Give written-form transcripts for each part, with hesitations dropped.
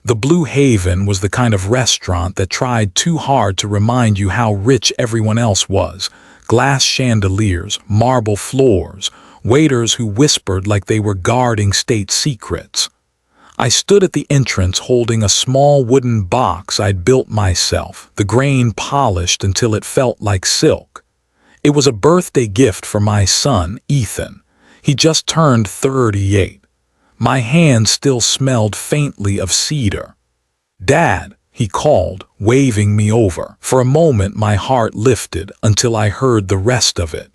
The Blue Haven was the kind of restaurant that tried too hard to remind you how rich everyone else was. Glass chandeliers, marble floors, waiters who whispered like they were guarding state secrets. I stood at the entrance holding a small wooden box I'd built myself, the grain polished until it felt like silk. It was a birthday gift for my son, Ethan. He just turned 38. My hand still smelled faintly of cedar. "Dad," he called, waving me over. For a moment my heart lifted until I heard the rest of it.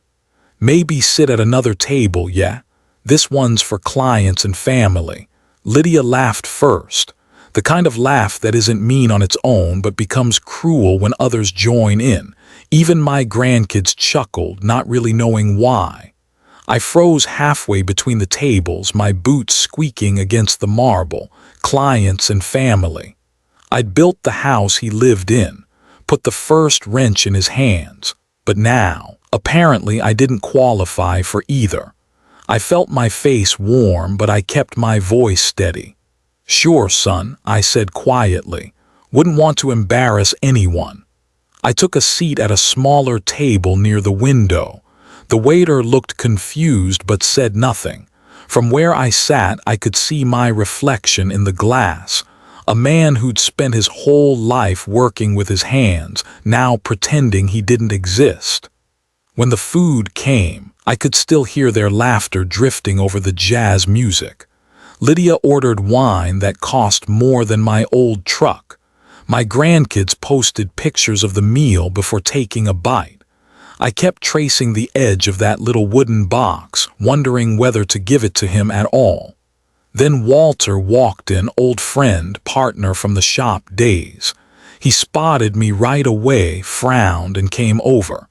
"Maybe sit at another table, yeah? This one's for clients and family." Lydia laughed first, the kind of laugh that isn't mean on its own but becomes cruel when others join in. Even my grandkids chuckled, not really knowing why. I froze halfway between the tables, my boots squeaking against the marble. Clients and family. I'd built the house he lived in, put the first wrench in his hands, but now, apparently I didn't qualify for either. I felt my face warm, but I kept my voice steady. "Sure, son," I said quietly. "Wouldn't want to embarrass anyone." I took a seat at a smaller table near the window. The waiter looked confused but said nothing. From where I sat, I could see my reflection in the glass. A man who'd spent his whole life working with his hands, now pretending he didn't exist. When the food came, I could still hear their laughter drifting over the jazz music. Lydia ordered wine that cost more than my old truck. My grandkids posted pictures of the meal before taking a bite. I kept tracing the edge of that little wooden box, wondering whether to give it to him at all. Then Walter walked in, old friend, partner from the shop days. He spotted me right away, frowned, and came over.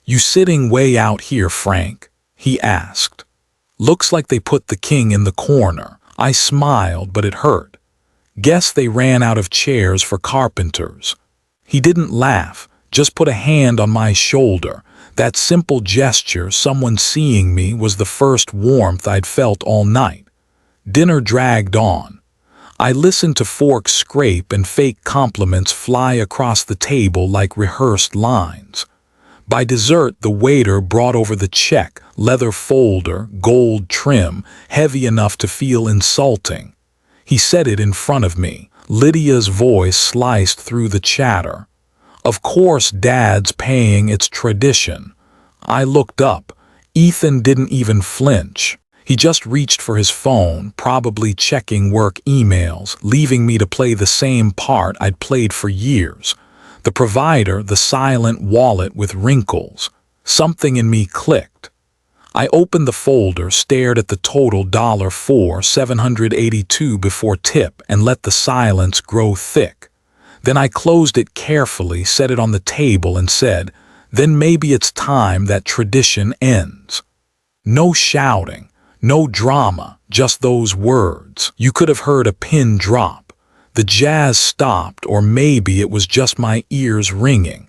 "You sitting way out here, Frank?" he asked. "Looks like they put the king in the corner." I smiled, but it hurt. "Guess they ran out of chairs for carpenters." He didn't laugh, just put a hand on my shoulder. That simple gesture, someone seeing me, was the first warmth I'd felt all night. Dinner dragged on. I listened to forks scrape and fake compliments fly across the table like rehearsed lines. By dessert, the waiter brought over the check, leather folder, gold trim, heavy enough to feel insulting. He said it in front of me. Lydia's voice sliced through the chatter. "Of course Dad's paying, it's tradition." I looked up. Ethan didn't even flinch. He just reached for his phone, probably checking work emails, leaving me to play the same part I'd played for years. The provider, the silent wallet with wrinkles. Something in me clicked. I opened the folder, stared at the total $4,782 before tip, and let the silence grow thick. Then I closed it carefully, set it on the table, and said, "Then maybe it's time that tradition ends." No shouting, no drama, just those words. You could have heard a pin drop. The jazz stopped, or maybe it was just my ears ringing.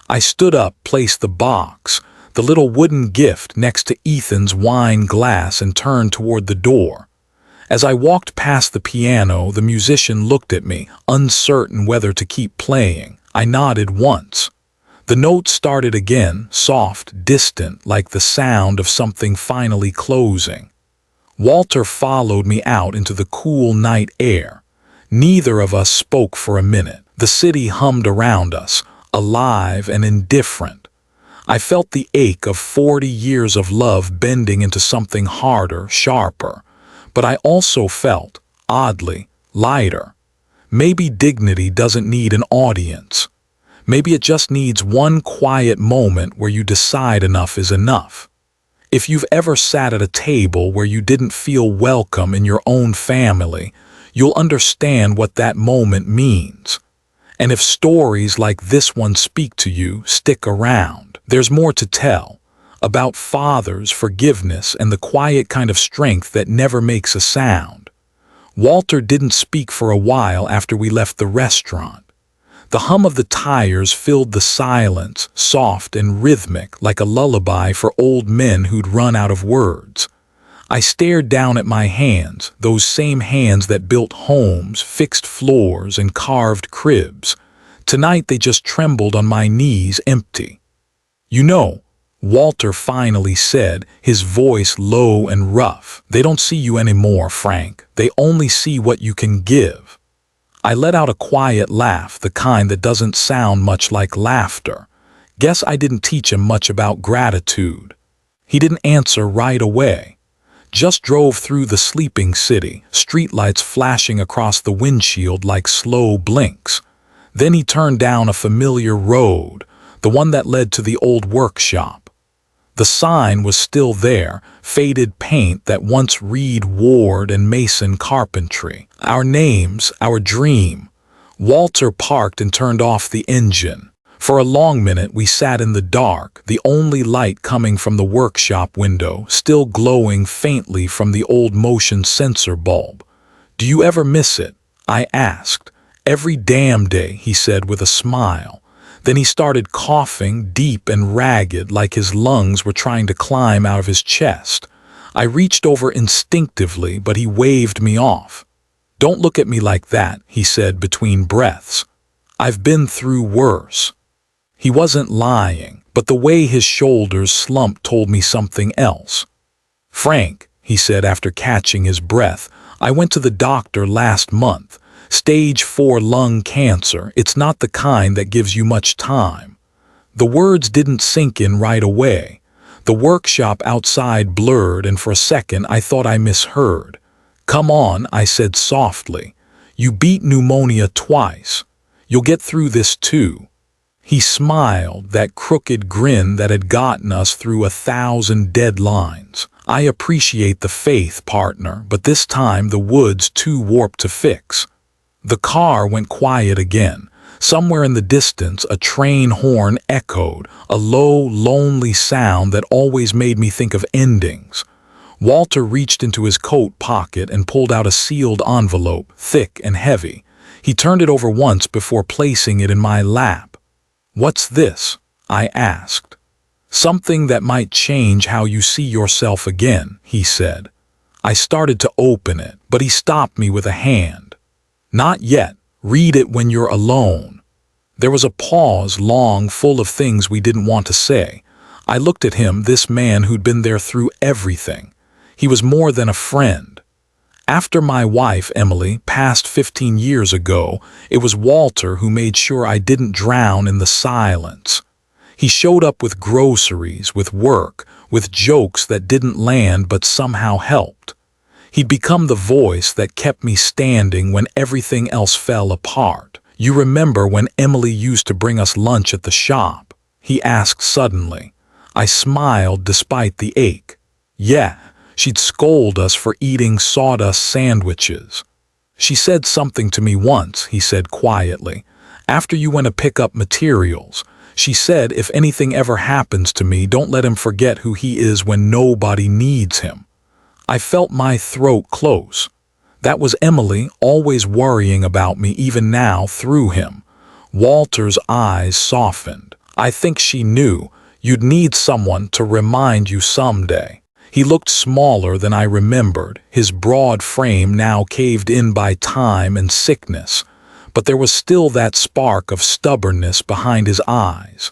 I stood up, placed the box, the little wooden gift next to Ethan's wine glass, and turned toward the door. As I walked past the piano, the musician looked at me, uncertain whether to keep playing. I nodded once. The notes started again, soft, distant, like the sound of something finally closing. Walter followed me out into the cool night air. Neither of us spoke for a minute. The city hummed around us, alive and indifferent. I felt the ache of 40 years of love bending into something harder, sharper. But I also felt, oddly, lighter. Maybe dignity doesn't need an audience. Maybe it just needs one quiet moment where you decide enough is enough. If you've ever sat at a table where you didn't feel welcome in your own family, you'll understand what that moment means. And if stories like this one speak to you, stick around. There's more to tell, about fathers, forgiveness, and the quiet kind of strength that never makes a sound. Walter didn't speak for a while after we left the restaurant. The hum of the tires filled the silence, soft and rhythmic, like a lullaby for old men who'd run out of words. I stared down at my hands, those same hands that built homes, fixed floors, and carved cribs. Tonight they just trembled on my knees, empty. "You know," Walter finally said, his voice low and rough, "they don't see you anymore, Frank. They only see what you can give." I let out a quiet laugh, the kind that doesn't sound much like laughter. Guess I didn't teach him much about gratitude. He didn't answer right away. Just drove through the sleeping city, streetlights flashing across the windshield like slow blinks. Then he turned down a familiar road, the one that led to the old workshop. The sign was still there, faded paint that once read Ward and Mason Carpentry. Our names, our dream. Walter parked and turned off the engine. For a long minute we sat in the dark, the only light coming from the workshop window, still glowing faintly from the old motion sensor bulb. "Do you ever miss it?" I asked. "Every damn day," he said with a smile. Then he started coughing, deep and ragged, like his lungs were trying to climb out of his chest. I reached over instinctively, but he waved me off. "Don't look at me like that," he said between breaths. "I've been through worse." He wasn't lying, but the way his shoulders slumped told me something else. "Frank," he said after catching his breath, "I went to the doctor last month. Stage 4 lung cancer. It's not the kind that gives you much time." The words didn't sink in right away. The workshop outside blurred, and for a second I thought I misheard. "Come on," I said softly. "You beat pneumonia twice. You'll get through this too." He smiled, that crooked grin that had gotten us through 1,000 deadlines. "I appreciate the faith, partner, but this time the wood's too warped to fix." The car went quiet again. Somewhere in the distance, a train horn echoed, a low, lonely sound that always made me think of endings. Walter reached into his coat pocket and pulled out a sealed envelope, thick and heavy. He turned it over once before placing it in my lap. "What's this?" I asked. "Something that might change how you see yourself again," he said. I started to open it, but he stopped me with a hand. "Not yet. Read it when you're alone." There was a pause, long, full of things we didn't want to say. I looked at him, this man who'd been there through everything. He was more than a friend. After my wife, Emily, passed 15 years ago, it was Walter who made sure I didn't drown in the silence. He showed up with groceries, with work, with jokes that didn't land but somehow helped. He'd become the voice that kept me standing when everything else fell apart. "You remember when Emily used to bring us lunch at the shop?" he asked suddenly. I smiled despite the ache. "Yeah. She'd scold us for eating sawdust sandwiches." "She said something to me once," he said quietly, "after you went to pick up materials. She said if anything ever happens to me, don't let him forget who he is when nobody needs him." I felt my throat close. That was Emily, always worrying about me even now through him. Walter's eyes softened. "I think she knew. You'd need someone to remind you someday." He looked smaller than I remembered, his broad frame now caved in by time and sickness, but there was still that spark of stubbornness behind his eyes.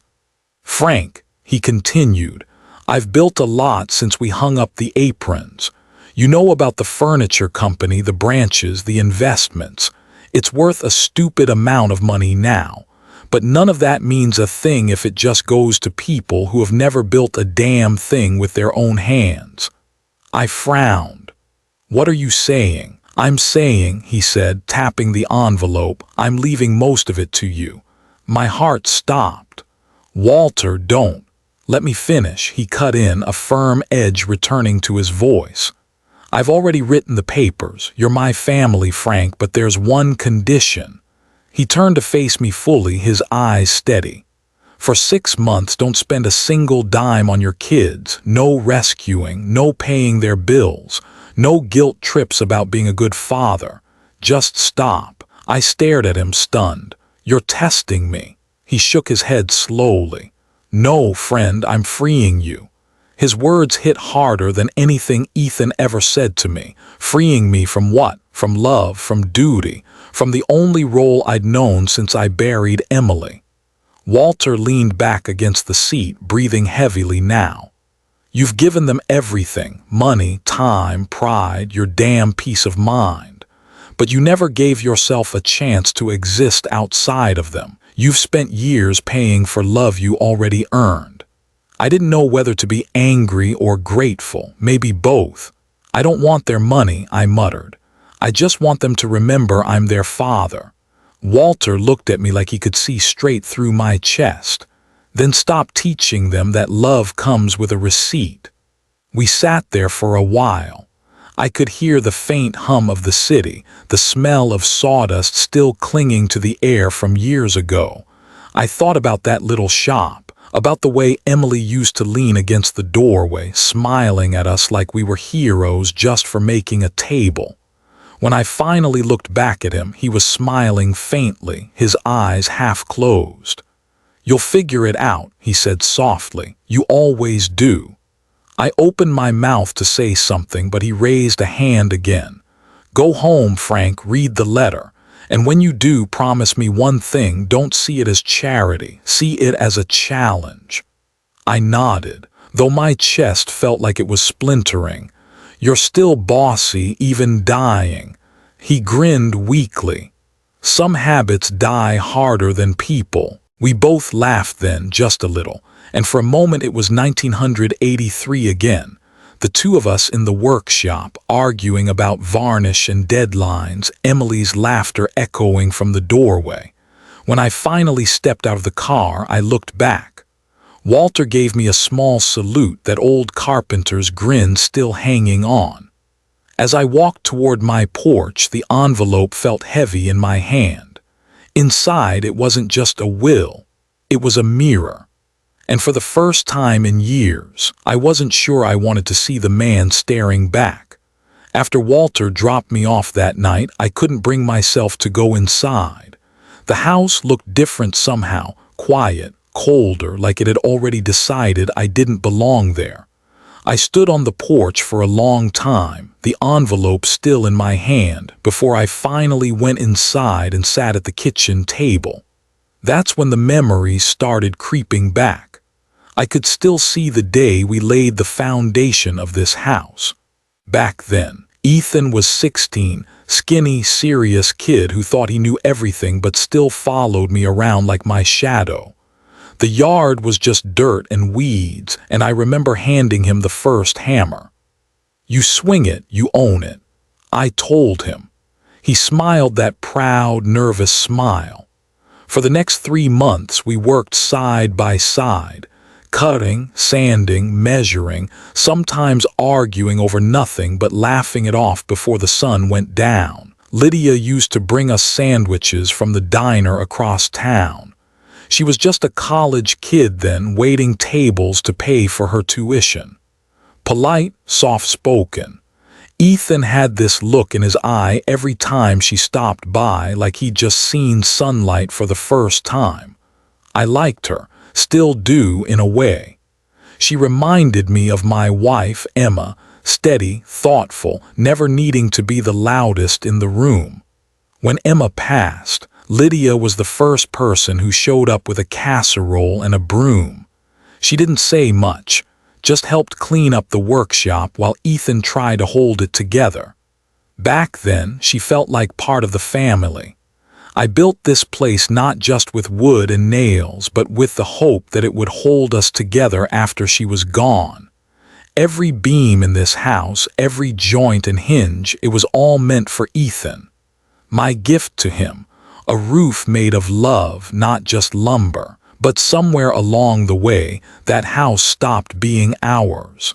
"Frank," he continued, "I've built a lot since we hung up the aprons. You know about the furniture company, the branches, the investments. It's worth a stupid amount of money now. But none of that means a thing if it just goes to people who have never built a damn thing with their own hands." I frowned. "What are you saying?" "I'm saying," he said, tapping the envelope, "I'm leaving most of it to you." My heart stopped. "Walter, don't. Let me finish," he cut in, a firm edge returning to his voice. "I've already written the papers. You're my family, Frank, but there's one condition." He turned to face me fully, his eyes steady. "For 6 months, don't spend a single dime on your kids. No rescuing, no paying their bills, no guilt trips about being a good father. Just stop." I stared at him, stunned. "You're testing me." He shook his head slowly. "No, friend, I'm freeing you." His words hit harder than anything Ethan ever said to me, freeing me from what? From love, from duty, from the only role I'd known since I buried Emily. Walter leaned back against the seat, breathing heavily now. You've given them everything, money, time, pride, your damn peace of mind. But you never gave yourself a chance to exist outside of them. You've spent years paying for love you already earned. I didn't know whether to be angry or grateful, maybe both. I don't want their money, I muttered. I just want them to remember I'm their father. Walter looked at me like he could see straight through my chest. Then stop teaching them that love comes with a receipt. We sat there for a while. I could hear the faint hum of the city, the smell of sawdust still clinging to the air from years ago. I thought about that little shop, about the way Emily used to lean against the doorway, smiling at us like we were heroes just for making a table. When I finally looked back at him, he was smiling faintly, his eyes half closed. "You'll figure it out," he said softly. "You always do." I opened my mouth to say something, but he raised a hand again. "Go home, Frank, read the letter. And when you do, promise me one thing, don't see it as charity, see it as a challenge." I nodded, though my chest felt like it was splintering. "You're still bossy, even dying." He grinned weakly. "Some habits die harder than people." We both laughed then, just a little, and for a moment it was 1983 again. The two of us in the workshop, arguing about varnish and deadlines, Emily's laughter echoing from the doorway. When I finally stepped out of the car, I looked back. Walter gave me a small salute, that old carpenter's grin still hanging on. As I walked toward my porch, the envelope felt heavy in my hand. Inside, it wasn't just a will, it was a mirror. And for the first time in years, I wasn't sure I wanted to see the man staring back. After Walter dropped me off that night, I couldn't bring myself to go inside. The house looked different somehow, quiet, colder, like it had already decided I didn't belong there. I stood on the porch for a long time, the envelope still in my hand, before I finally went inside and sat at the kitchen table. That's when the memories started creeping back. I could still see the day we laid the foundation of this house. Back then, Ethan was 16, skinny, serious kid who thought he knew everything but still followed me around like my shadow. The yard was just dirt and weeds, and I remember handing him the first hammer. "You swing it, you own it," I told him. He smiled that proud, nervous smile. For the next 3 months, we worked side by side, cutting, sanding, measuring, sometimes arguing over nothing but laughing it off before the sun went down. Lydia used to bring us sandwiches from the diner across town. She was just a college kid then, waiting tables to pay for her tuition. Polite, soft-spoken. Ethan had this look in his eye every time she stopped by, like he'd just seen sunlight for the first time. I liked her, still do in a way. She reminded me of my wife, Emma, steady, thoughtful, never needing to be the loudest in the room. When Emma passed, Lydia was the first person who showed up with a casserole and a broom. She didn't say much, just helped clean up the workshop while Ethan tried to hold it together. Back then, she felt like part of the family. I built this place not just with wood and nails, but with the hope that it would hold us together after she was gone. Every beam in this house, every joint and hinge, it was all meant for Ethan. My gift to him. A roof made of love, not just lumber. But somewhere along the way, that house stopped being ours.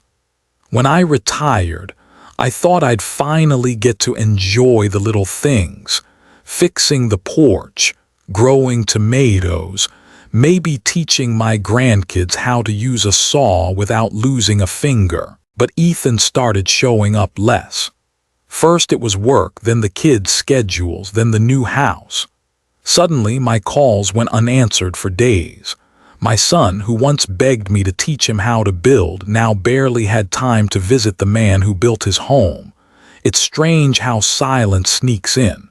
When I retired, I thought I'd finally get to enjoy the little things. Fixing the porch, growing tomatoes, maybe teaching my grandkids how to use a saw without losing a finger. But Ethan started showing up less. First it was work, then the kids' schedules, then the new house. Suddenly, my calls went unanswered for days. My son, who once begged me to teach him how to build, now barely had time to visit the man who built his home. It's strange how silence sneaks in.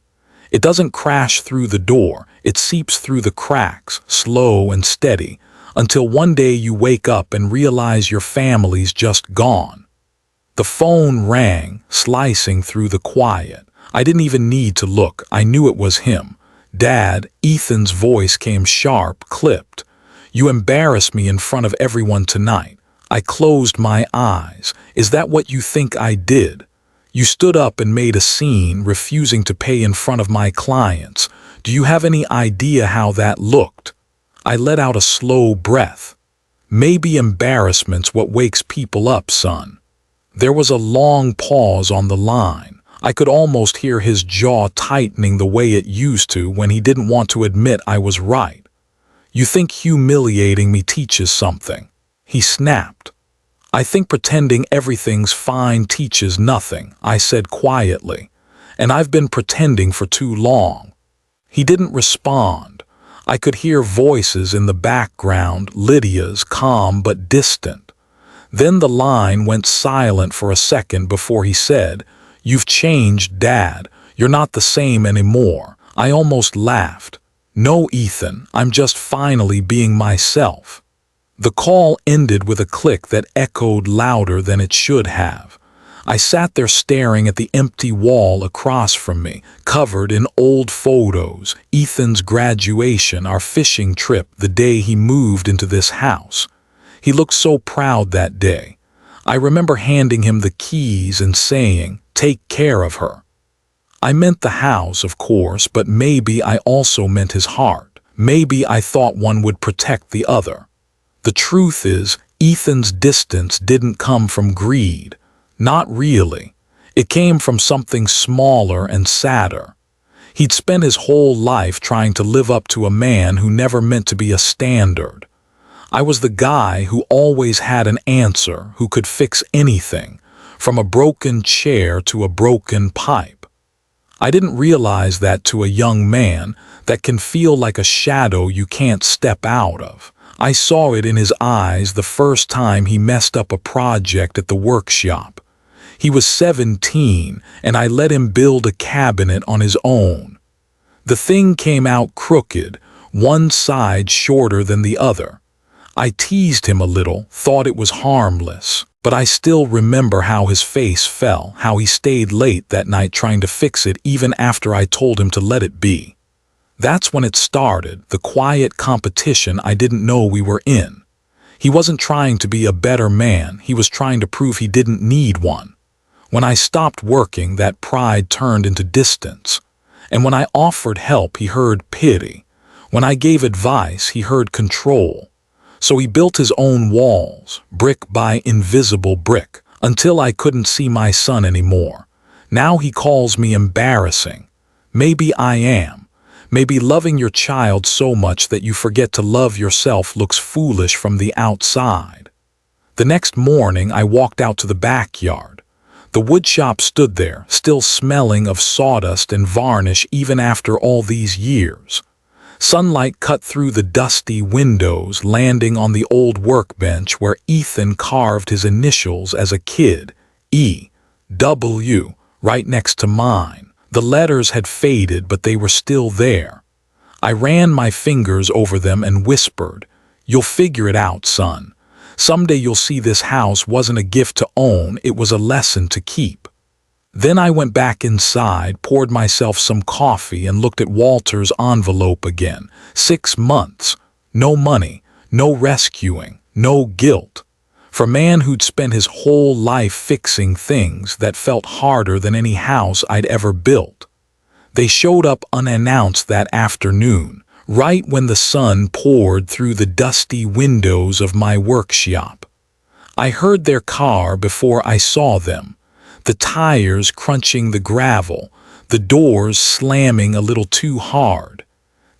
It doesn't crash through the door, it seeps through the cracks, slow and steady, until one day you wake up and realize your family's just gone. The phone rang, slicing through the quiet. I didn't even need to look, I knew it was him. "Dad," Ethan's voice came sharp, clipped. "You embarrassed me in front of everyone tonight." I closed my eyes. "Is that what you think I did? You stood up and made a scene, refusing to pay in front of my clients. Do you have any idea how that looked?" I let out a slow breath. "Maybe embarrassment's what wakes people up, son." There was a long pause on the line. I could almost hear his jaw tightening the way it used to when he didn't want to admit I was right. "You think humiliating me teaches something?" he snapped. "I think pretending everything's fine teaches nothing," I said quietly. "And I've been pretending for too long." He didn't respond. I could hear voices in the background, Lydia's, calm but distant. Then the line went silent for a second before he said, "You've changed, Dad. You're not the same anymore." I almost laughed. "No, Ethan, I'm just finally being myself." The call ended with a click that echoed louder than it should have. I sat there staring at the empty wall across from me, covered in old photos, Ethan's graduation, our fishing trip, the day he moved into this house. He looked so proud that day. I remember handing him the keys and saying, "Take care of her." I meant the house, of course, but maybe I also meant his heart. Maybe I thought one would protect the other. The truth is, Ethan's distance didn't come from greed. Not really. It came from something smaller and sadder. He'd spent his whole life trying to live up to a man who never meant to be a standard. I was the guy who always had an answer, who could fix anything, from a broken chair to a broken pipe. I didn't realize that to a young man, that can feel like a shadow you can't step out of. I saw it in his eyes the first time he messed up a project at the workshop. He was 17, and I let him build a cabinet on his own. The thing came out crooked, one side shorter than the other. I teased him a little, thought it was harmless, but I still remember how his face fell, how he stayed late that night trying to fix it even after I told him to let it be. That's when it started, the quiet competition I didn't know we were in. He wasn't trying to be a better man, he was trying to prove he didn't need one. When I stopped working, that pride turned into distance. And when I offered help, he heard pity. When I gave advice, he heard control. So he built his own walls, brick by invisible brick, until I couldn't see my son anymore. Now he calls me embarrassing. Maybe I am. Maybe loving your child so much that you forget to love yourself looks foolish from the outside. The next morning, I walked out to the backyard. The woodshop stood there, still smelling of sawdust and varnish even after all these years. Sunlight cut through the dusty windows, landing on the old workbench where Ethan carved his initials as a kid, E.W., right next to mine. The letters had faded, but they were still there. I ran my fingers over them and whispered, "You'll figure it out, son. Someday you'll see this house wasn't a gift to own, it was a lesson to keep." Then I went back inside, poured myself some coffee, and looked at Walter's envelope again. 6 months. No money, no rescuing, no guilt. For a man who'd spent his whole life fixing things that felt harder than any house I'd ever built. They showed up unannounced that afternoon, right when the sun poured through the dusty windows of my workshop. I heard their car before I saw them, the tires crunching the gravel, the doors slamming a little too hard.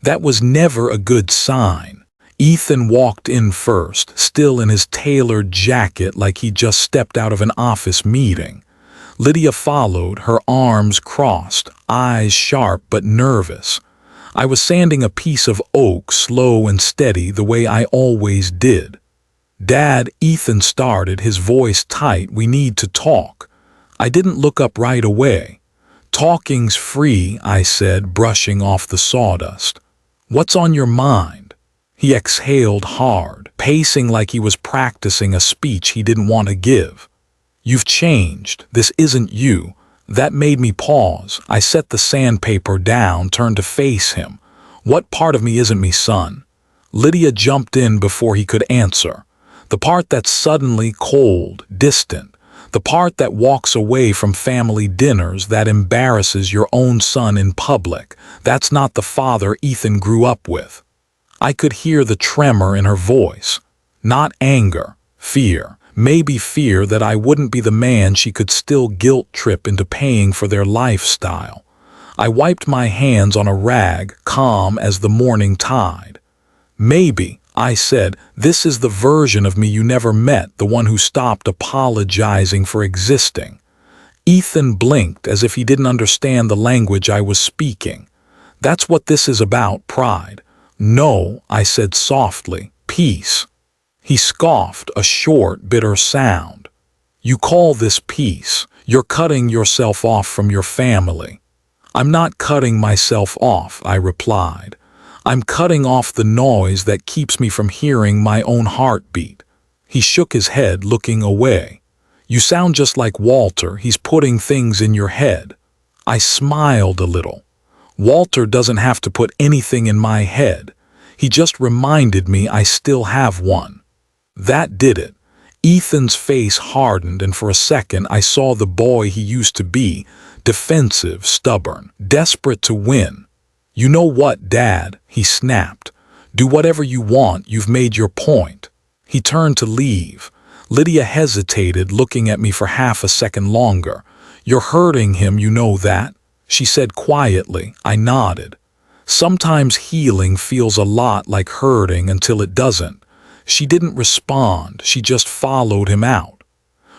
That was never a good sign. Ethan walked in first, still in his tailored jacket like he'd just stepped out of an office meeting. Lydia followed, her arms crossed, eyes sharp but nervous. I was sanding a piece of oak slow and steady the way I always did. "Dad," Ethan started, his voice tight, "we need to talk." I didn't look up right away. "Talking's free," I said, brushing off the sawdust. "What's on your mind?" He exhaled hard, pacing like he was practicing a speech he didn't want to give. "You've changed. This isn't you." That made me pause. I set the sandpaper down, turned to face him. "What part of me isn't me, son?" Lydia jumped in before he could answer. "The part that's suddenly cold, distant. The part that walks away from family dinners, that embarrasses your own son in public. That's not the father Ethan grew up with." I could hear the tremor in her voice. Not anger, fear. Maybe fear that I wouldn't be the man she could still guilt trip into paying for their lifestyle. I wiped my hands on a rag, calm as the morning tide. "Maybe," I said, "this is the version of me you never met, the one who stopped apologizing for existing." Ethan blinked as if he didn't understand the language I was speaking. "That's what this is about, pride." "No," I said softly, "peace." He scoffed, a short, bitter sound. "You call this peace? You're cutting yourself off from your family." "I'm not cutting myself off," I replied. "I'm cutting off the noise that keeps me from hearing my own heartbeat." He shook his head, looking away. "You sound just like Walter. He's putting things in your head." I smiled a little. "Walter doesn't have to put anything in my head. He just reminded me I still have one." That did it. Ethan's face hardened, and for a second I saw the boy he used to be, defensive, stubborn, desperate to win. "You know what, Dad?" he snapped. "Do whatever you want. You've made your point." He turned to leave. Lydia hesitated, looking at me for half a second longer. "You're hurting him, you know that?" she said quietly. I nodded. Sometimes healing feels a lot like hurting until it doesn't. She didn't respond, she just followed him out.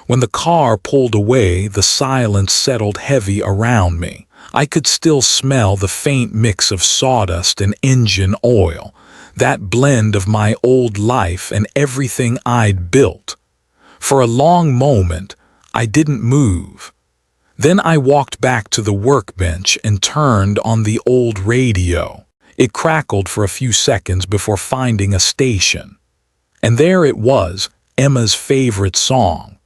When the car pulled away, the silence settled heavy around me. I could still smell the faint mix of sawdust and engine oil, that blend of my old life and everything I'd built. For a long moment, I didn't move. Then I walked back to the workbench and turned on the old radio. It crackled for a few seconds before finding a station. And there it was, Emma's favorite song.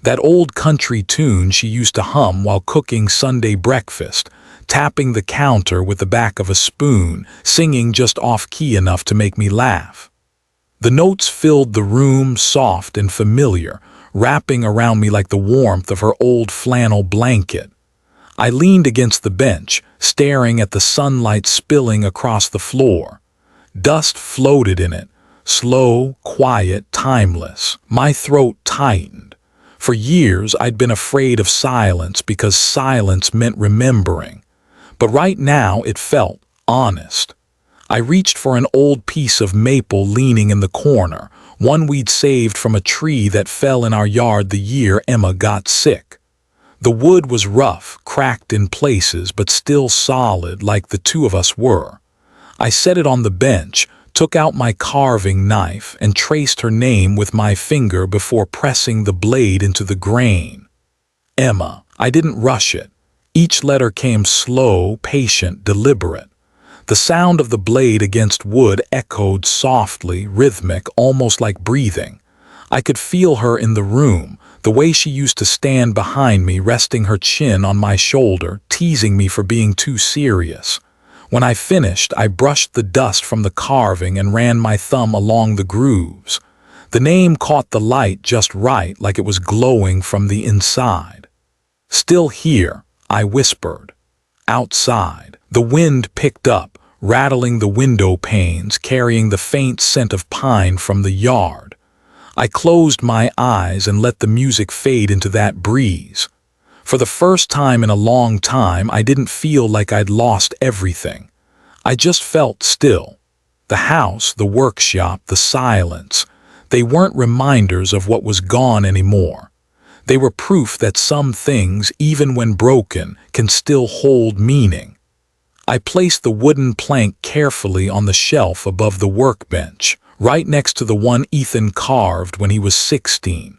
That old country tune she used to hum while cooking Sunday breakfast, tapping the counter with the back of a spoon, singing just off-key enough to make me laugh. The notes filled the room, soft and familiar, wrapping around me like the warmth of her old flannel blanket. I leaned against the bench, staring at the sunlight spilling across the floor. Dust floated in it, slow, quiet, timeless. My throat tightened. For years I'd been afraid of silence because silence meant remembering. But right now it felt honest. I reached for an old piece of maple leaning in the corner, one we'd saved from a tree that fell in our yard the year Emma got sick. The wood was rough, cracked in places, but still solid like the two of us were. I set it on the bench, took out my carving knife, and traced her name with my finger before pressing the blade into the grain. Emma. I didn't rush it. Each letter came slow, patient, deliberate. The sound of the blade against wood echoed softly, rhythmic, almost like breathing. I could feel her in the room, the way she used to stand behind me, resting her chin on my shoulder, teasing me for being too serious. When I finished, I brushed the dust from the carving and ran my thumb along the grooves. The name caught the light just right, like it was glowing from the inside. "Still here," I whispered. Outside, the wind picked up, rattling the window panes, carrying the faint scent of pine from the yard. I closed my eyes and let the music fade into that breeze. For the first time in a long time, I didn't feel like I'd lost everything. I just felt still. The house, the workshop, the silence, they weren't reminders of what was gone anymore. They were proof that some things, even when broken, can still hold meaning. I placed the wooden plank carefully on the shelf above the workbench, right next to the one Ethan carved when he was 16.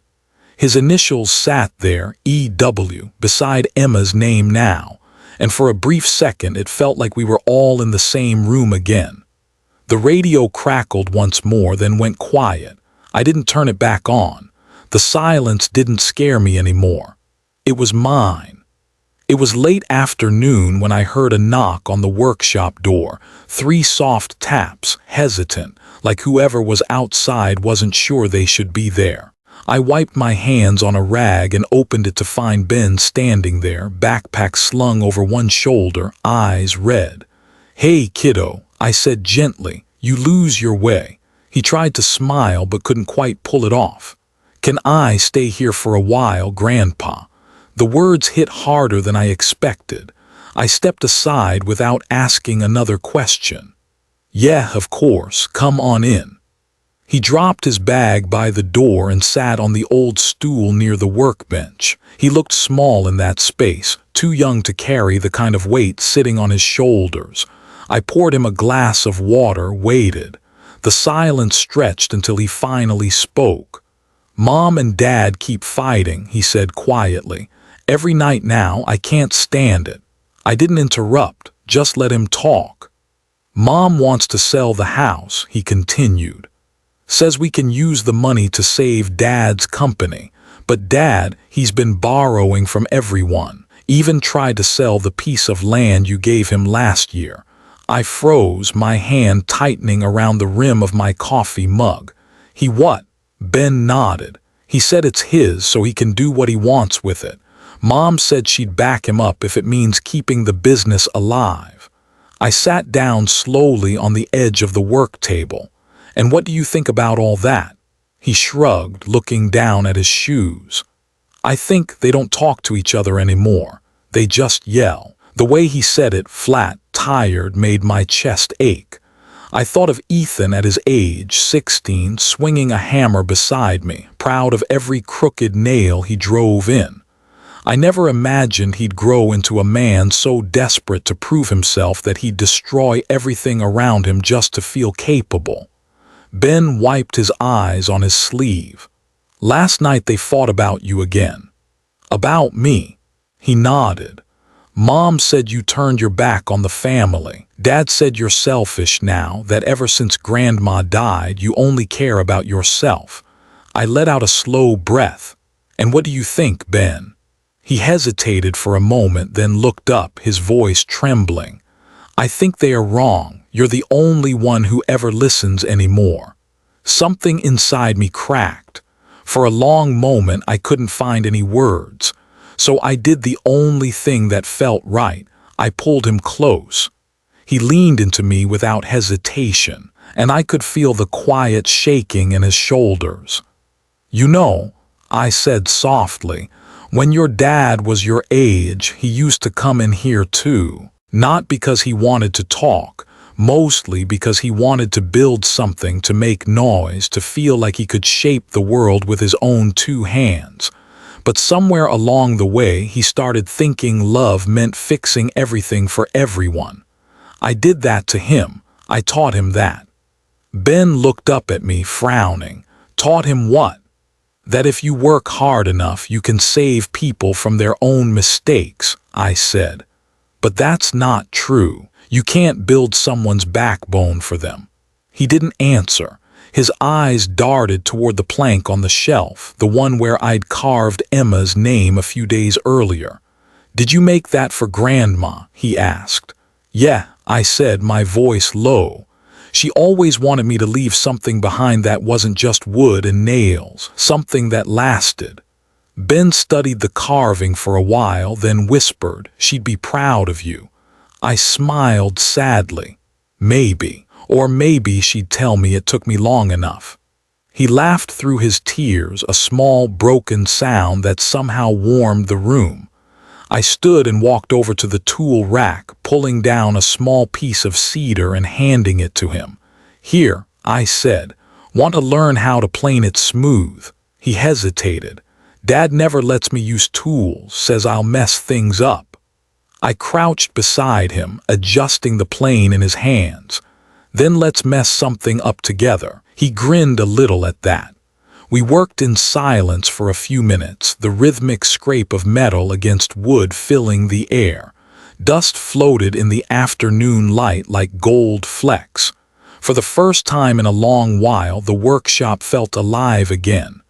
His initials sat there, E.W., beside Emma's name now, and for a brief second it felt like we were all in the same room again. The radio crackled once more, then went quiet. I didn't turn it back on. The silence didn't scare me anymore. It was mine. It was late afternoon when I heard a knock on the workshop door, 3 soft taps, hesitant, like whoever was outside wasn't sure they should be there. I wiped my hands on a rag and opened it to find Ben standing there, backpack slung over one shoulder, eyes red. "Hey, kiddo," I said gently, "you lose your way." He tried to smile but couldn't quite pull it off. "Can I stay here for a while, Grandpa?" The words hit harder than I expected. I stepped aside without asking another question. "Yeah, of course, come on in." He dropped his bag by the door and sat on the old stool near the workbench. He looked small in that space, too young to carry the kind of weight sitting on his shoulders. I poured him a glass of water, waited. The silence stretched until he finally spoke. "Mom and Dad keep fighting," he said quietly. "Every night now, I can't stand it." I didn't interrupt, just let him talk. "Mom wants to sell the house," he continued. "Says we can use the money to save Dad's company. But Dad, he's been borrowing from everyone. Even tried to sell the piece of land you gave him last year." I froze, my hand tightening around the rim of my coffee mug. "He what?" Ben nodded. "He said it's his so he can do what he wants with it. Mom said she'd back him up if it means keeping the business alive." I sat down slowly on the edge of the work table. "And what do you think about all that?" He shrugged, looking down at his shoes. "I think they don't talk to each other anymore. They just yell." The way he said it, flat, tired, made my chest ache. I thought of Ethan at his age, 16, swinging a hammer beside me, proud of every crooked nail he drove in. I never imagined he'd grow into a man so desperate to prove himself that he'd destroy everything around him just to feel capable. Ben wiped his eyes on his sleeve. "Last night they fought about you again." "About me?" He nodded. "Mom said you turned your back on the family. Dad said you're selfish now, that ever since Grandma died you only care about yourself." I let out a slow breath. "And what do you think, Ben?" He hesitated for a moment, then looked up, his voice trembling. "I think they are wrong. You're the only one who ever listens anymore." Something inside me cracked. For a long moment I couldn't find any words. So I did the only thing that felt right. I pulled him close. He leaned into me without hesitation, and I could feel the quiet shaking in his shoulders. "You know," I said softly, "when your dad was your age, he used to come in here too. Not because he wanted to talk, mostly because he wanted to build something, to make noise, to feel like he could shape the world with his own 2 hands. But somewhere along the way, he started thinking love meant fixing everything for everyone. I did that to him. I taught him that." Ben looked up at me, frowning. "Taught him what?" "That if you work hard enough, you can save people from their own mistakes," I said. "But that's not true. You can't build someone's backbone for them." He didn't answer. His eyes darted toward the plank on the shelf, the one where I'd carved Emma's name a few days earlier. "Did you make that for Grandma?" he asked. "Yeah," I said, my voice low. "She always wanted me to leave something behind that wasn't just wood and nails, something that lasted." Ben studied the carving for a while, then whispered, "She'd be proud of you." I smiled sadly. "Maybe. Or maybe she'd tell me it took me long enough." He laughed through his tears, a small, broken sound that somehow warmed the room. I stood and walked over to the tool rack, pulling down a small piece of cedar and handing it to him. "Here," I said. "Want to learn how to plane it smooth?" He hesitated. "Dad never lets me use tools, says I'll mess things up." I crouched beside him, adjusting the plane in his hands. Then let's mess something up together. He grinned a little at that. We worked in silence for a few minutes, the rhythmic scrape of metal against wood filling the air. Dust floated in the afternoon light like gold flecks. For the first time in a long while, the workshop felt alive again.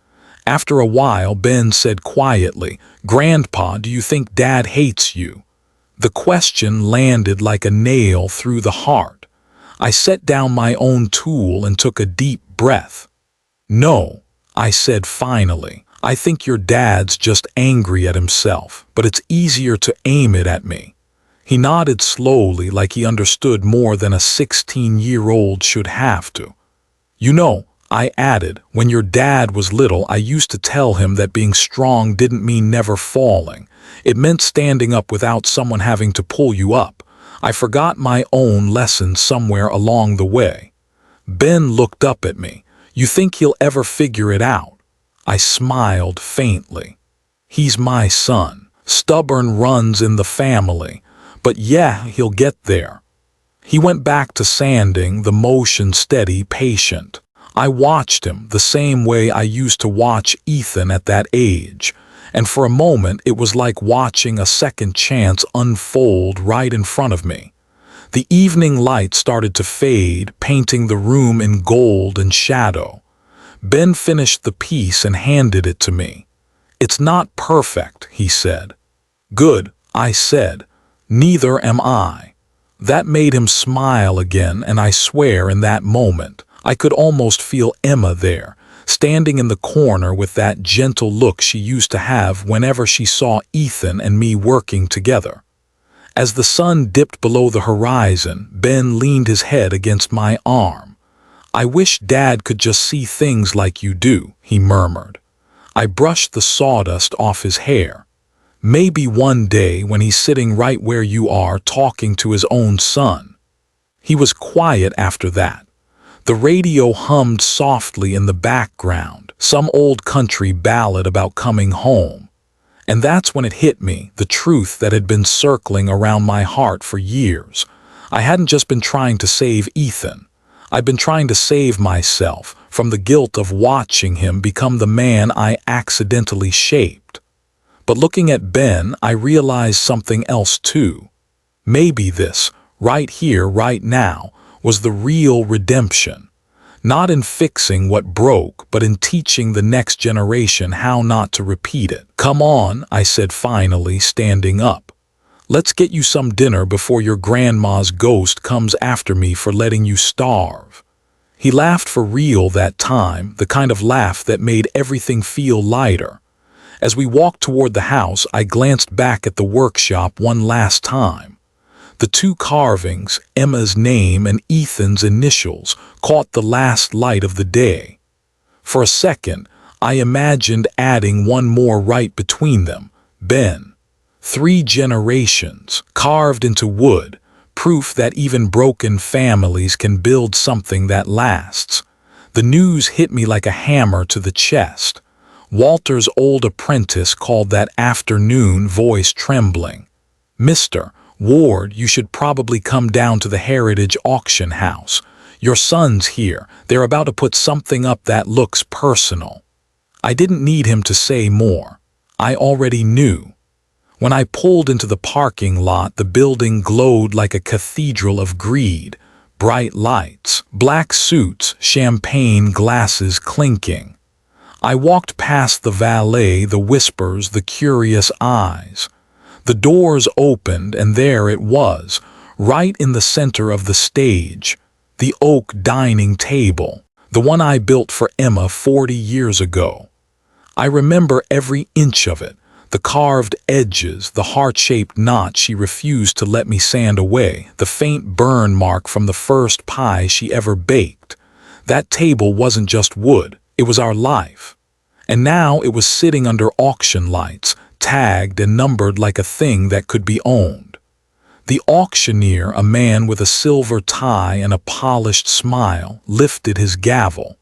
After a while, Ben said quietly, "Grandpa, do you think Dad hates you?" The question landed like a nail through the heart. I set down my own tool and took a deep breath. "No," I said finally. "I think your dad's just angry at himself, but it's easier to aim it at me." He nodded slowly, like he understood more than a 16-year-old should have to. "You know," I added, "when your dad was little, I used to tell him that being strong didn't mean never falling. It meant standing up without someone having to pull you up. I forgot my own lesson somewhere along the way." Ben looked up at me. "You think he'll ever figure it out?" I smiled faintly. "He's my son. Stubborn runs in the family. But yeah, he'll get there." He went back to sanding, the motion steady, patient. I watched him the same way I used to watch Ethan at that age, and for a moment it was like watching a second chance unfold right in front of me. The evening light started to fade, painting the room in gold and shadow. Ben finished the piece and handed it to me. "It's not perfect," he said. "Good," I said. "Neither am I." That made him smile again, and I swear in that moment, I could almost feel Emma there, standing in the corner with that gentle look she used to have whenever she saw Ethan and me working together. As the sun dipped below the horizon, Ben leaned his head against my arm. "I wish Dad could just see things like you do," he murmured. I brushed the sawdust off his hair. "Maybe one day when he's sitting right where you are talking to his own son." He was quiet after that. The radio hummed softly in the background, some old country ballad about coming home. And that's when it hit me, the truth that had been circling around my heart for years. I hadn't just been trying to save Ethan. I'd been trying to save myself from the guilt of watching him become the man I accidentally shaped. But looking at Ben, I realized something else too. Maybe this, right here, right now, was the real redemption. Not in fixing what broke, but in teaching the next generation how not to repeat it. "Come on," I said finally, standing up. "Let's get you some dinner before your grandma's ghost comes after me for letting you starve." He laughed for real that time, the kind of laugh that made everything feel lighter. As we walked toward the house, I glanced back at the workshop one last time. The two carvings, Emma's name and Ethan's initials, caught the last light of the day. For a second, I imagined adding one more right between them, Ben. 3 generations, carved into wood, proof that even broken families can build something that lasts. The news hit me like a hammer to the chest. Walter's old apprentice called that afternoon, voice trembling. "Mr. Ward, you should probably come down to the Heritage Auction House. Your son's here. They're about to put something up that looks personal." I didn't need him to say more. I already knew. When I pulled into the parking lot, the building glowed like a cathedral of greed. Bright lights, black suits, champagne glasses clinking. I walked past the valet, the whispers, the curious eyes. The doors opened, and there it was, right in the center of the stage, the oak dining table, the one I built for Emma 40 years ago. I remember every inch of it, the carved edges, the heart-shaped knot she refused to let me sand away, the faint burn mark from the first pie she ever baked. That table wasn't just wood, it was our life. And now it was sitting under auction lights, tagged and numbered like a thing that could be owned. The auctioneer, a man with a silver tie and a polished smile, lifted his gavel.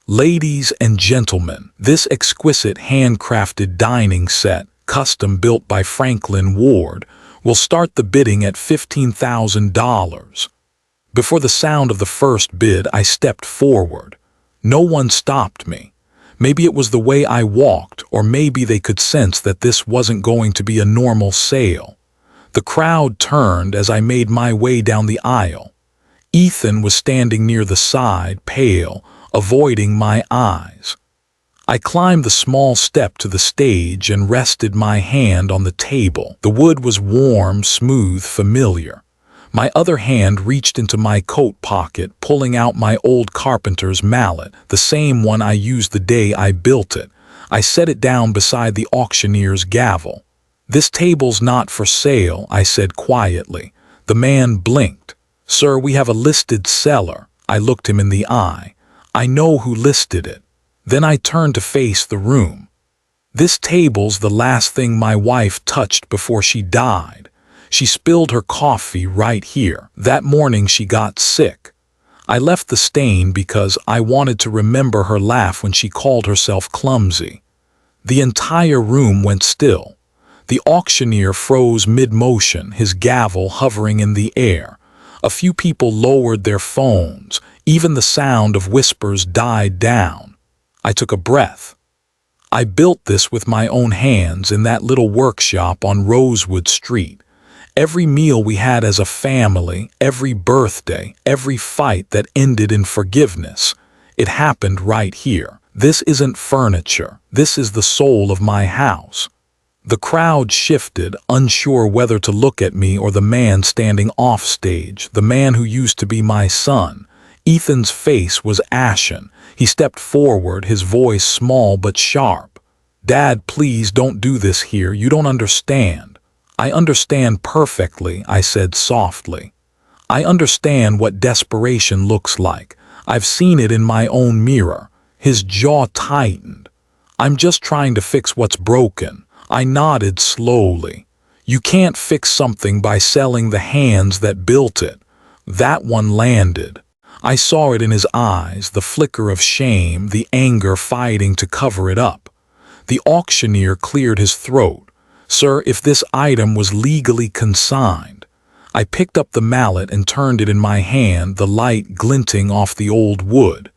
"Ladies and gentlemen, this exquisite handcrafted dining set, custom built by Franklin Ward, We'll start the bidding at $15,000. Before the sound of the first bid, I stepped forward. No one stopped me. Maybe it was the way I walked, or maybe they could sense that this wasn't going to be a normal sale. The crowd turned as I made my way down the aisle. Ethan was standing near the side, pale, avoiding my eyes. I climbed the small step to the stage and rested my hand on the table. The wood was warm, smooth, familiar. My other hand reached into my coat pocket, pulling out my old carpenter's mallet, the same one I used the day I built it. I set it down beside the auctioneer's gavel. "This table's not for sale," I said quietly. The man blinked. "Sir, we have a listed seller." I looked him in the eye. "I know who listed it." Then I turned to face the room. "This table's the last thing my wife touched before she died. She spilled her coffee right here. That morning she got sick. I left the stain because I wanted to remember her laugh when she called herself clumsy." The entire room went still. The auctioneer froze mid-motion, his gavel hovering in the air. A few people lowered their phones. Even the sound of whispers died down. I took a breath. "I built this with my own hands in that little workshop on Rosewood Street. Every meal we had as a family, every birthday, every fight that ended in forgiveness, it happened right here. This isn't furniture. This is the soul of my house." The crowd shifted, unsure whether to look at me or the man standing off stage, the man who used to be my son. Ethan's face was ashen. He stepped forward, his voice small but sharp. "Dad, please don't do this here. You don't understand." "I understand perfectly," I said softly. "I understand what desperation looks like. I've seen it in my own mirror." His jaw tightened. "I'm just trying to fix what's broken." I nodded slowly. "You can't fix something by selling the hands that built it." That one landed. I saw it in his eyes, the flicker of shame, the anger fighting to cover it up. The auctioneer cleared his throat. "Sir, if this item was legally consigned." I picked up the mallet and turned it in my hand, the light glinting off the old wood.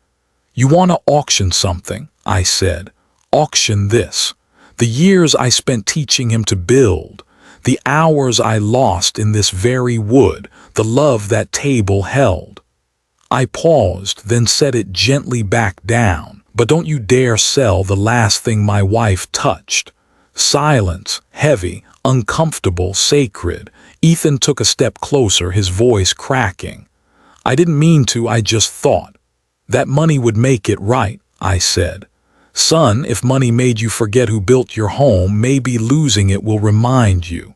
"You want to auction something?" I said. "Auction this. The years I spent teaching him to build, the hours I lost in this very wood, the love that table held." I paused, then set it gently back down. "But don't you dare sell the last thing my wife touched." Silence, heavy, uncomfortable, sacred. Ethan took a step closer, his voice cracking. "I didn't mean to, I just thought. That money would make it right," I said. "Son, if money made you forget who built your home, maybe losing it will remind you."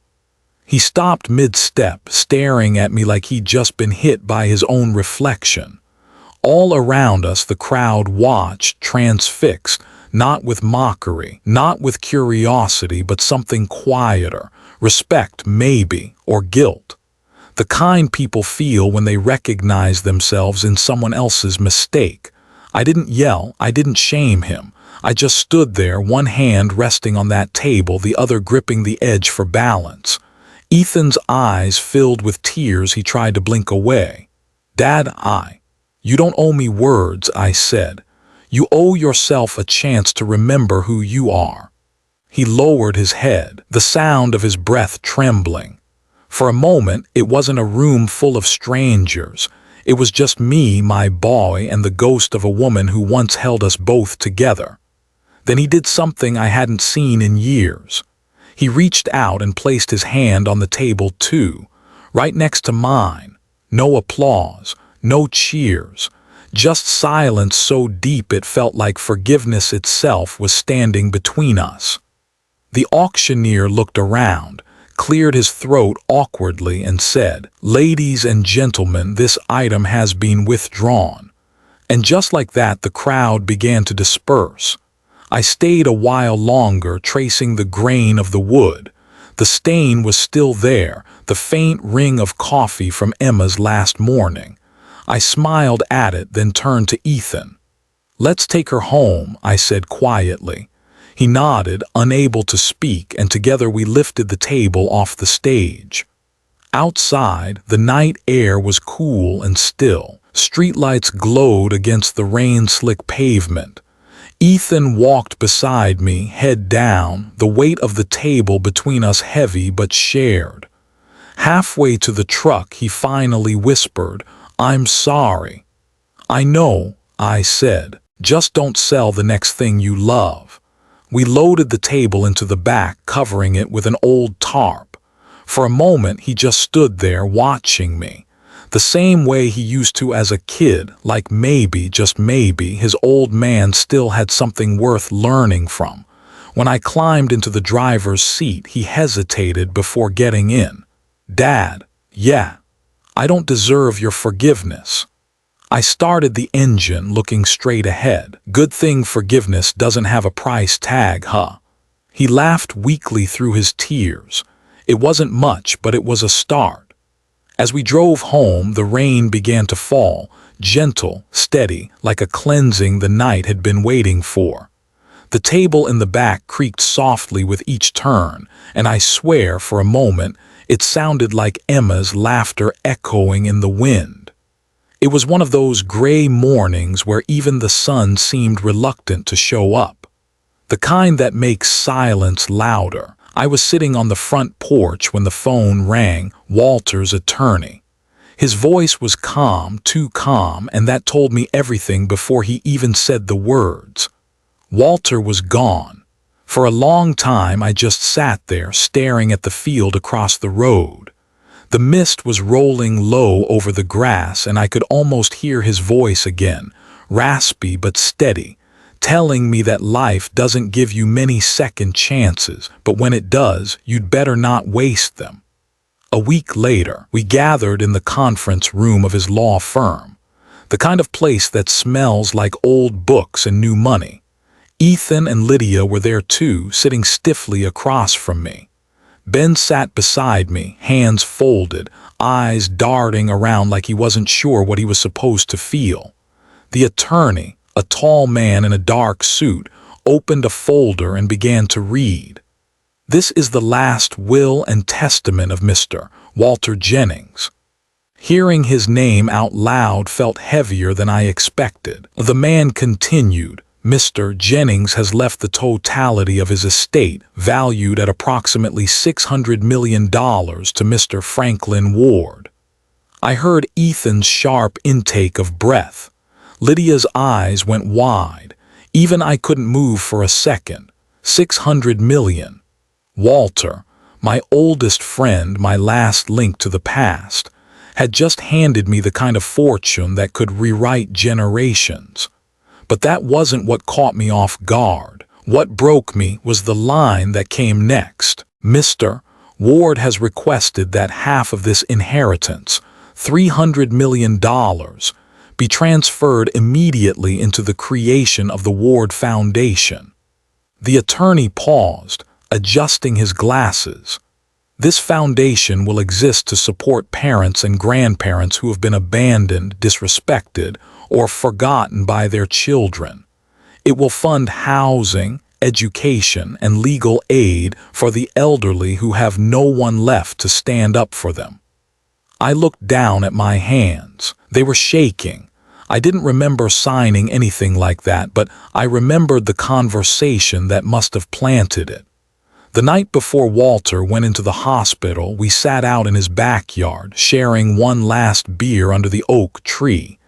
He stopped mid-step, staring at me like he'd just been hit by his own reflection. All around us the crowd watched, transfixed, not with mockery, not with curiosity, but something quieter, respect maybe, or guilt. The kind people feel when they recognize themselves in someone else's mistake. I didn't yell, I didn't shame him. I just stood there, one hand resting on that table, the other gripping the edge for balance. Ethan's eyes filled with tears. He tried to blink away. "Dad, You don't owe me words," I said. "You owe yourself a chance to remember who you are." He lowered his head, the sound of his breath trembling. For a moment, it wasn't a room full of strangers. It was just me, my boy, and the ghost of a woman who once held us both together. Then he did something I hadn't seen in years. He reached out and placed his hand on the table too, right next to mine. No applause, no cheers, just silence so deep it felt like forgiveness itself was standing between us. The auctioneer looked around, cleared his throat awkwardly and said, "Ladies and gentlemen, this item has been withdrawn." And just like that, the crowd began to disperse. I stayed a while longer, tracing the grain of the wood. The stain was still there, the faint ring of coffee from Emma's last morning. I smiled at it, then turned to Ethan. "Let's take her home," I said quietly. He nodded, unable to speak, and together we lifted the table off the stage. Outside, the night air was cool and still. Streetlights glowed against the rain-slick pavement. Ethan walked beside me, head down, the weight of the table between us heavy but shared. Halfway to the truck, he finally whispered, "I'm sorry." "I know," I said. "Just don't sell the next thing you love." We loaded the table into the back, covering it with an old tarp. For a moment, he just stood there watching me, the same way he used to as a kid, like maybe, just maybe, his old man still had something worth learning from. When I climbed into the driver's seat, he hesitated before getting in. "Dad, yeah, I don't deserve your forgiveness." I started the engine, looking straight ahead. "Good thing forgiveness doesn't have a price tag, huh?" He laughed weakly through his tears. It wasn't much, but it was a start. As we drove home, the rain began to fall, gentle, steady, like a cleansing the night had been waiting for. The table in the back creaked softly with each turn, and I swear, for a moment, it sounded like Emma's laughter echoing in the wind. It was one of those gray mornings where even the sun seemed reluctant to show up. The kind that makes silence louder. I was sitting on the front porch when the phone rang, Walter's attorney. His voice was calm, too calm, and that told me everything before he even said the words. Walter was gone. For a long time I just sat there, staring at the field across the road. The mist was rolling low over the grass, and I could almost hear his voice again, raspy but steady, telling me that life doesn't give you many second chances, but when it does, you'd better not waste them. A week later, we gathered in the conference room of his law firm, the kind of place that smells like old books and new money. Ethan and Lydia were there too, sitting stiffly across from me. Ben sat beside me, hands folded, eyes darting around like he wasn't sure what he was supposed to feel. The attorney, a tall man in a dark suit, opened a folder and began to read. "This is the last will and testament of Mr. Walter Jennings." Hearing his name out loud felt heavier than I expected. The man continued, "Mr. Jennings has left the totality of his estate, valued at approximately $600 million, to Mr. Franklin Ward." I heard Ethan's sharp intake of breath. Lydia's eyes went wide. Even I couldn't move for a second. $600 million. Walter, my oldest friend, my last link to the past, had just handed me the kind of fortune that could rewrite generations. But that wasn't what caught me off guard. What broke me was the line that came next. "Mr. Ward has requested that half of this inheritance, $300 million, be transferred immediately into the creation of the Ward Foundation." The attorney paused, adjusting his glasses. "This foundation will exist to support parents and grandparents who have been abandoned, disrespected, or forgotten by their children. It will fund housing, education, and legal aid for the elderly who have no one left to stand up for them." I looked down at my hands. They were shaking. I didn't remember signing anything like that, but I remembered the conversation that must have planted it. The night before Walter went into the hospital, we sat out in his backyard, sharing one last beer under the oak tree.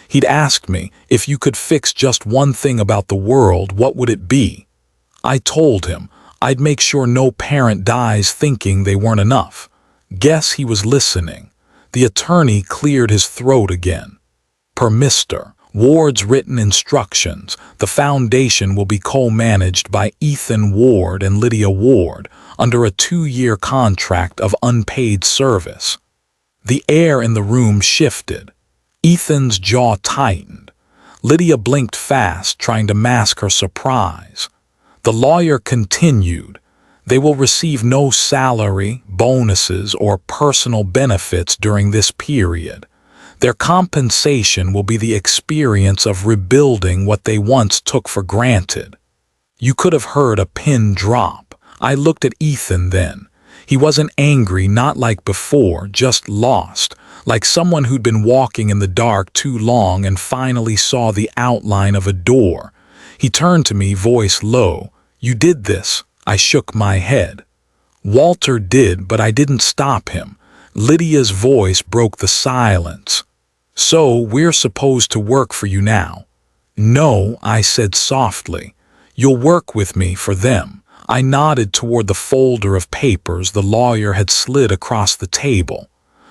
He'd asked me, "If you could fix just one thing about the world, what would it be?" I told him, I'd make sure no parent dies thinking they weren't enough. Guess he was listening. The attorney cleared his throat again. "Per Mr. Ward's written instructions, the foundation will be co-managed by Ethan Ward and Lydia Ward under a 2-year contract of unpaid service." The air in the room shifted. Ethan's jaw tightened. Lydia blinked fast, trying to mask her surprise. The lawyer continued, "They will receive no salary, bonuses, or personal benefits during this period. Their compensation will be the experience of rebuilding what they once took for granted." You could have heard a pin drop. I looked at Ethan then. He wasn't angry, not like before, just lost, like someone who'd been walking in the dark too long and finally saw the outline of a door. He turned to me, voice low. "You did this." I shook my head. "Walter did, but I didn't stop him." Lydia's voice broke the silence. "So we're supposed to work for you now?" "No," I said softly. "You'll work with me for them." I nodded toward the folder of papers the lawyer had slid across the table.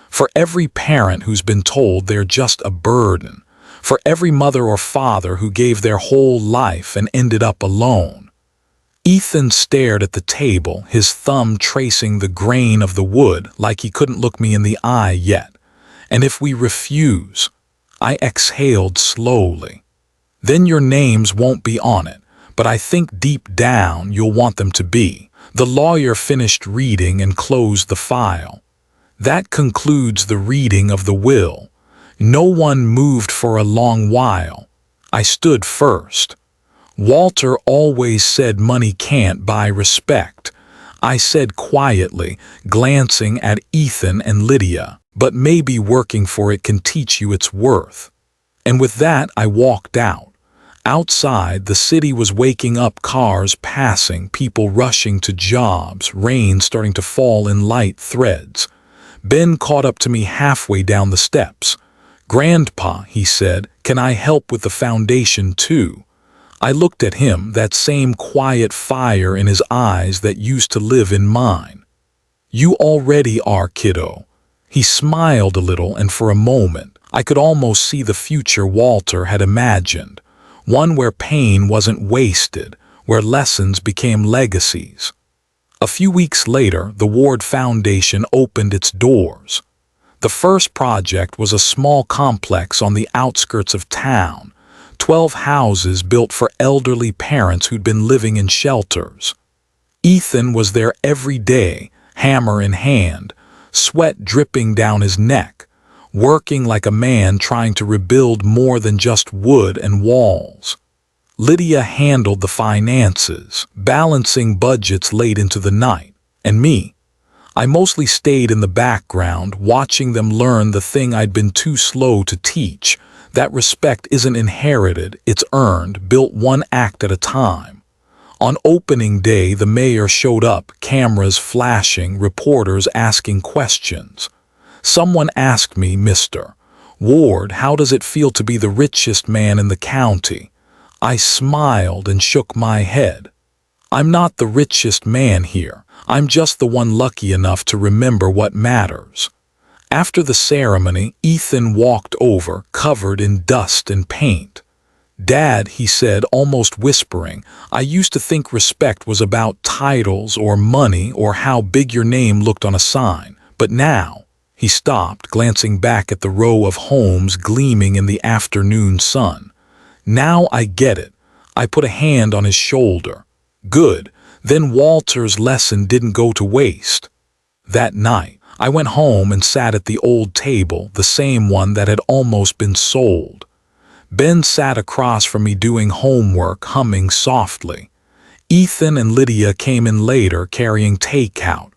"For every parent who's been told they're just a burden. For every mother or father who gave their whole life and ended up alone." Ethan stared at the table, his thumb tracing the grain of the wood like he couldn't look me in the eye yet. "And if we refuse?" I exhaled slowly. "Then your names won't be on it, but I think deep down you'll want them to be." The lawyer finished reading and closed the file. "That concludes the reading of the will." No one moved for a long while. I stood first. "Walter always said money can't buy respect," I said quietly, glancing at Ethan and Lydia. "But maybe working for it can teach you its worth." And with that, I walked out. Outside, the city was waking up, cars passing, people rushing to jobs, rain starting to fall in light threads. Ben caught up to me halfway down the steps. "Grandpa," he said, "can I help with the foundation too?" I looked at him, that same quiet fire in his eyes that used to live in mine. "You already are, kiddo." He smiled a little, and for a moment, I could almost see the future Walter had imagined. One where pain wasn't wasted, where lessons became legacies. A few weeks later, the Ward Foundation opened its doors. The first project was a small complex on the outskirts of town, 12 houses built for elderly parents who'd been living in shelters. Ethan was there every day, hammer in hand, sweat dripping down his neck, working like a man trying to rebuild more than just wood and walls. Lydia handled the finances, balancing budgets late into the night, and me, I mostly stayed in the background, watching them learn the thing I'd been too slow to teach, that respect isn't inherited, it's earned, built one act at a time. On opening day, the mayor showed up, cameras flashing, reporters asking questions. Someone asked me, "Mr. Ward, how does it feel to be the richest man in the county?" I smiled and shook my head. "I'm not the richest man here. I'm just the one lucky enough to remember what matters." After the ceremony, Ethan walked over, covered in dust and paint. "Dad," he said, almost whispering, "I used to think respect was about titles or money or how big your name looked on a sign. But now—" He stopped, glancing back at the row of homes gleaming in the afternoon sun. "Now I get it." I put a hand on his shoulder. "Good. Then Walter's lesson didn't go to waste." That night, I went home and sat at the old table, the same one that had almost been sold. Ben sat across from me doing homework, humming softly. Ethan and Lydia came in later, carrying takeout.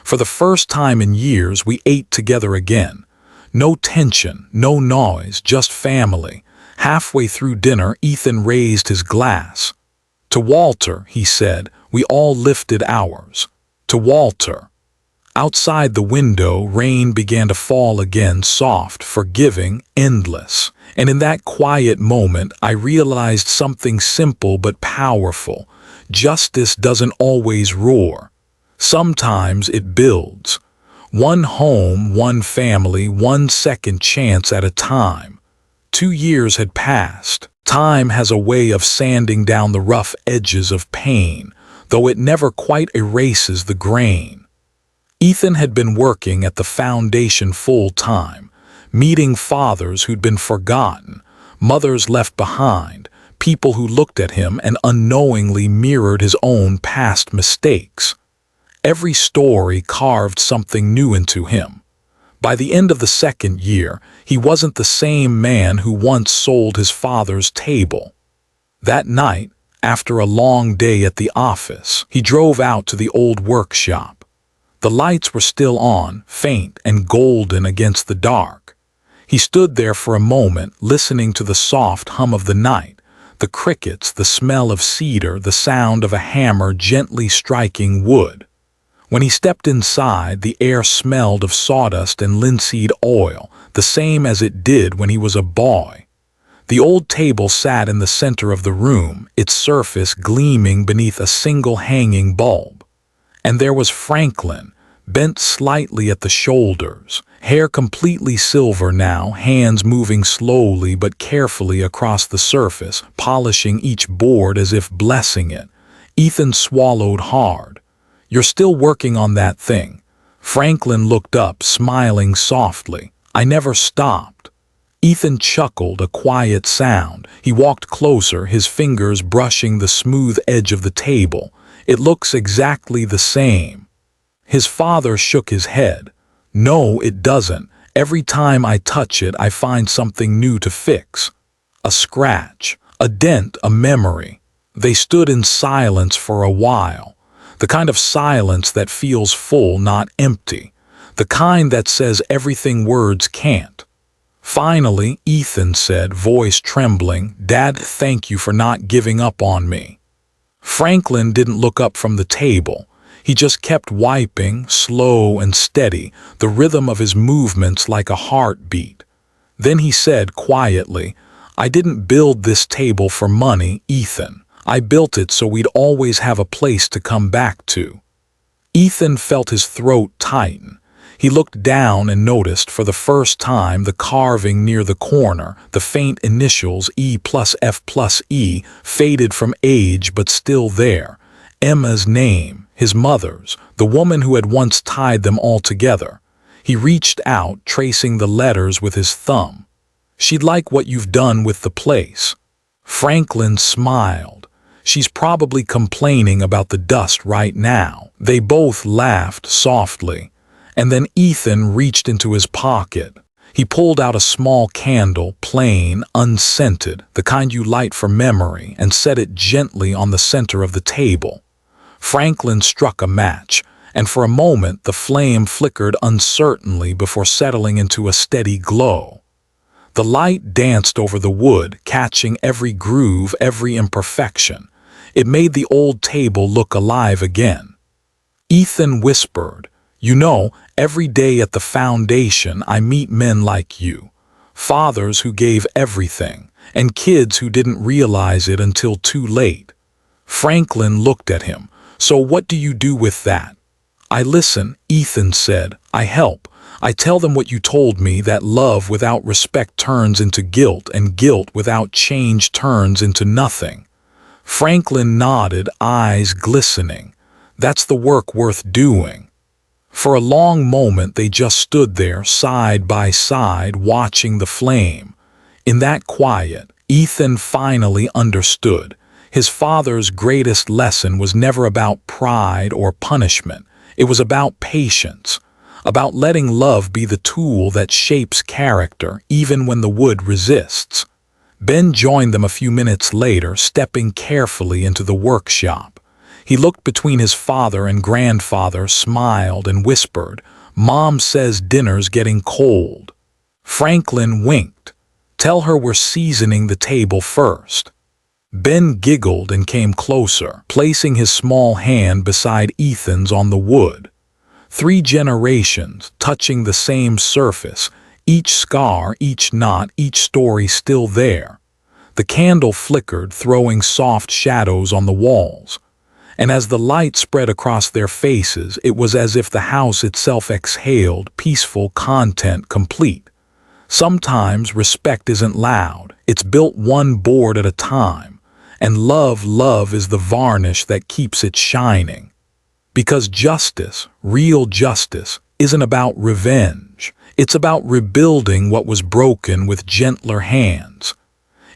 For the first time in years, we ate together again. No tension, no noise, just family. Halfway through dinner, Ethan raised his glass. "To Walter," he said. We all lifted ours. "To Walter." Outside the window, rain began to fall again, soft, forgiving, endless. And in that quiet moment, I realized something simple but powerful. Justice doesn't always roar. Sometimes it builds. One home, one family, one second chance at a time. 2 years had passed. Time has a way of sanding down the rough edges of pain, though it never quite erases the grain. Ethan had been working at the foundation full-time, meeting fathers who'd been forgotten, mothers left behind, people who looked at him and unknowingly mirrored his own past mistakes. Every story carved something new into him. By the end of the second year, he wasn't the same man who once sold his father's table. That night, After a long day at the office, he drove out to the old workshop. The lights were still on, faint and golden against the dark. He stood there for a moment, listening to the soft hum of the night, the crickets, the smell of cedar, the sound of a hammer gently striking wood. When he stepped inside, the air smelled of sawdust and linseed oil, the same as it did when he was a boy. The old table sat in the center of the room, its surface gleaming beneath a single hanging bulb. And there was Franklin, bent slightly at the shoulders, hair completely silver now, hands moving slowly but carefully across the surface, polishing each board as if blessing it. Ethan swallowed hard. "You're still working on that thing." Franklin looked up, smiling softly. "I never stopped." Ethan chuckled, a quiet sound. He walked closer, his fingers brushing the smooth edge of the table. "It looks exactly the same." His father shook his head. "No, it doesn't. Every time I touch it, I find something new to fix. A scratch, a dent, a memory." They stood in silence for a while. The kind of silence that feels full, not empty. The kind that says everything words can't. Finally, Ethan said, voice trembling, "Dad, thank you for not giving up on me." Franklin didn't look up from the table. He just kept wiping, slow and steady, the rhythm of his movements like a heartbeat. Then he said quietly, "I didn't build this table for money, Ethan. I built it so we'd always have a place to come back to." Ethan felt his throat tighten. He looked down and noticed for the first time the carving near the corner, the faint initials E+F+E, faded from age but still there. Emma's name, his mother's, the woman who had once tied them all together. He reached out, tracing the letters with his thumb. "She'd like what you've done with the place." Franklin smiled. "She's probably complaining about the dust right now." They both laughed softly. And then Ethan reached into his pocket. He pulled out a small candle, plain, unscented, the kind you light for memory, and set it gently on the center of the table. Franklin struck a match, and for a moment the flame flickered uncertainly before settling into a steady glow. The light danced over the wood, catching every groove, every imperfection. It made the old table look alive again. Ethan whispered, "You know, every day at the foundation I meet men like you, fathers who gave everything, and kids who didn't realize it until too late." Franklin looked at him. "So what do you do with that?" "I listen," Ethan said. "I help. I tell them what you told me, that love without respect turns into guilt, and guilt without change turns into nothing." Franklin nodded, eyes glistening. "That's the work worth doing." For a long moment they just stood there, side by side, watching the flame. In that quiet, Ethan finally understood. His father's greatest lesson was never about pride or punishment. It was about patience, about letting love be the tool that shapes character, even when the wood resists. Ben joined them a few minutes later, stepping carefully into the workshop. He looked between his father and grandfather, smiled, and whispered, "Mom says dinner's getting cold." Franklin winked. "Tell her we're seasoning the table first." Ben giggled and came closer, placing his small hand beside Ethan's on the wood. 3 generations, touching the same surface, each scar, each knot, each story still there. The candle flickered, throwing soft shadows on the walls. And as the light spread across their faces, it was as if the house itself exhaled, peaceful content complete. Sometimes respect isn't loud. It's built one board at a time. And love is the varnish that keeps it shining. Because justice, real justice, isn't about revenge. It's about rebuilding what was broken with gentler hands.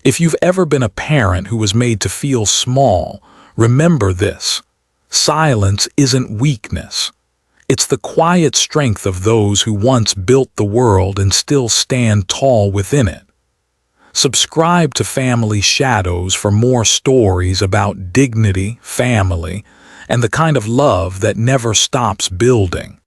If you've ever been a parent who was made to feel small, remember this: silence isn't weakness. It's the quiet strength of those who once built the world and still stand tall within it. Subscribe to Family Shadows for more stories about dignity, family, and the kind of love that never stops building.